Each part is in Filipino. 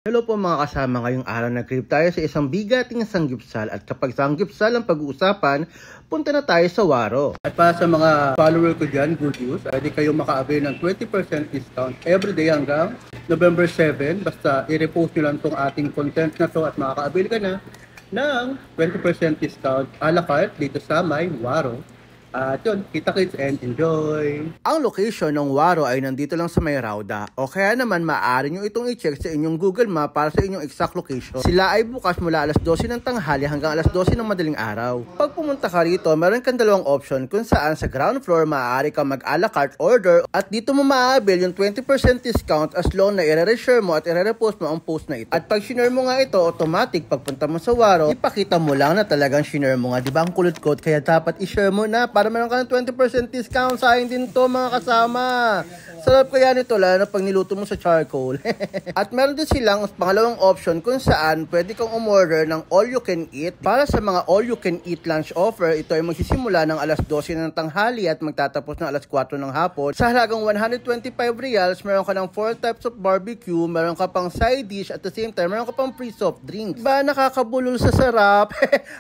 Hello po mga kasama, ngayong araw nag-crib tayo sa isang bigating sanggipsal at kapag sanggipsal ang pag-uusapan, punta na tayo sa Waro. At para sa mga follower ko dyan, good news, pwede kayo maka-avail ng 20% discount everyday hanggang November 7. Basta i-repost nyo lang itong ating content na to at makaka-avail ka na ng 20% discount a la carte dito sa may Waro. At yun, kita-kits and enjoy! Ang location ng Waro ay nandito lang sa may Rauda o kaya naman maaari nyo itong i-check sa inyong Google Map para sa inyong exact location. Sila ay bukas mula alas 12 ng tanghali hanggang alas 12 ng madaling araw. Pag pumunta ka rito, meron kang dalawang option kung saan sa ground floor maaari kang mag a la carte order at dito mo ma-avail yung 20% discount as long na i-re-share mo at i-re-repost mo ang post na ito. At pag shinare mo nga ito, automatic pagpunta mo sa Waro, ipakita mo lang na talagang shinare mo nga. Diba ang kulot code? Kaya dapat i-share mo na para meron ka ng 20% discount. Sayang din to mga kasama. Sarap kaya nito lalo na pag niluto mo sa charcoal. At meron din silang pangalawang option kung saan pwede kang umorder ng all you can eat. Para sa mga all you can eat lunch offer, ito ay magsisimula ng alas 12 ng tanghali at magtatapos ng alas 4 ng hapon. Sa halagang 125 reals, meron ka ng 4 types of barbecue, meron ka pang side dish at the same time, meron ka pang free soft drinks. Ba nakakabulol sa sarap?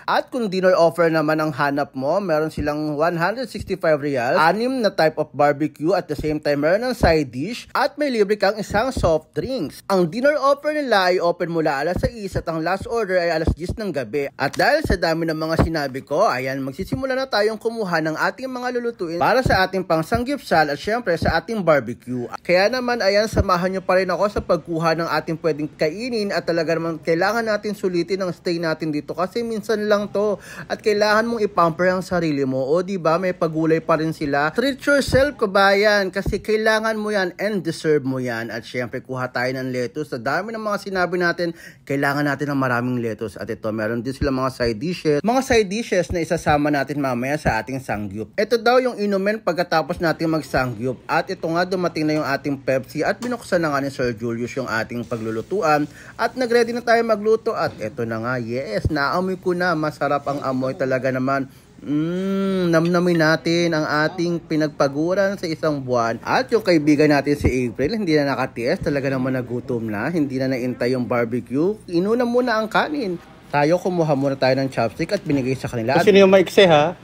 At kung dinner offer naman ang hanap mo, meron silang 165 reals, 6 na type of barbecue at the same time meron ng side dish at may libre kang isang soft drinks. Ang dinner offer nila ay open mula alas 6 at ang last order ay alas 10 ng gabi. At dahil sa dami ng mga sinabi ko, ayan, magsisimula na tayong kumuha ng ating mga lulutuin para sa ating pang sanggipsal at syempre sa ating barbecue. Kaya naman, ayan, samahan nyo pa rin ako sa pagkuha ng ating pwedeng kainin at talaga naman kailangan natin sulitin ang stay natin dito kasi minsan lang to at kailangan mong ipamper ang sarili mo. O diba, may pagulay pa rin sila. Treat yourself, kabayan, kasi kailangan mo yan and deserve mo yan. At syempre, kuha tayo ng lettuce. Sa dami ng mga sinabi natin, kailangan natin ng maraming lettuce. At ito, meron din sila mga side dishes. Mga side dishes na isasama natin mamaya sa ating sangyup. Ito daw yung inumin pagkatapos natin mag-sangyup. At ito nga, dumating na yung ating Pepsi at binuksan na nga ni Sir Julius yung ating paglulutuan. At nagready na tayo magluto. At ito na nga, yes, naamoy ko na. Masarap ang amoy talaga naman. Namnamin natin ang ating pinagpaguran sa isang buwan. At yung kaibigan natin si April, hindi na nakatiis, talaga naman nagutom na, hindi na naintay yung barbecue, inuna muna ang kanin. Tayo kumuha muna tayo ng chopstick at binigay sa kanila. At sino yung maikse ha?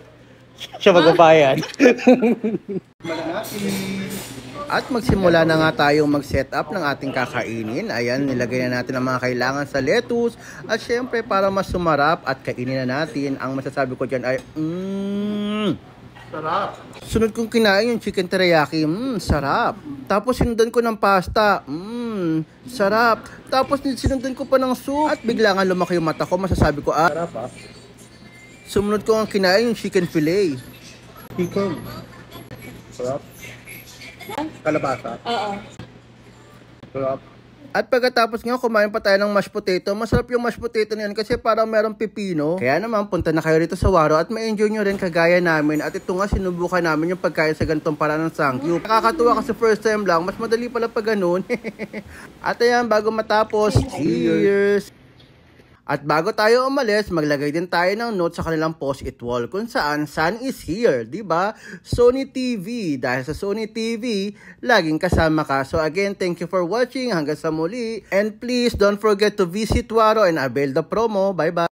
Siya magbabayad. At magsimula na nga tayong mag-set up ng ating kakainin. Ayan, nilagay na natin ang mga kailangan sa lettuce. At syempre, para mas sumarap at kainin na natin, ang masasabi ko dyan ay, sarap. Sunod kong kinain yung chicken teriyaki, sarap. Tapos sinundan ko ng pasta, sarap. Tapos sinundan ko pa ng soup. At bigla nga lumaki yung mata ko, masasabi ko, sarap. Sumunod ko ang kinain yung chicken fillet. Chicken. Sarap. Kalabasa. Oo. Sarap. At pagkatapos nga kumain pa tayo ng mashed potato, masarap yung mashed potato niyan kasi parang merong pipino. Kaya naman punta na kayo rito sa Waro at ma-enjoy nyo rin kagaya namin. At ito nga sinubukan namin yung pagkain sa ganitong paraan ng sangyup. Nakakatuwa kasi first time lang, mas madali pala pag ganun. At ayan, bago matapos, cheers! At bago tayo umalis, maglagay din tayo ng note sa kanilang post-it wall kung saan sun is here, diba? Sony TV. Dahil sa Sony TV, laging kasama ka. So again, thank you for watching. Hanggang sa muli. And please don't forget to visit Waro and avail the promo. Bye-bye.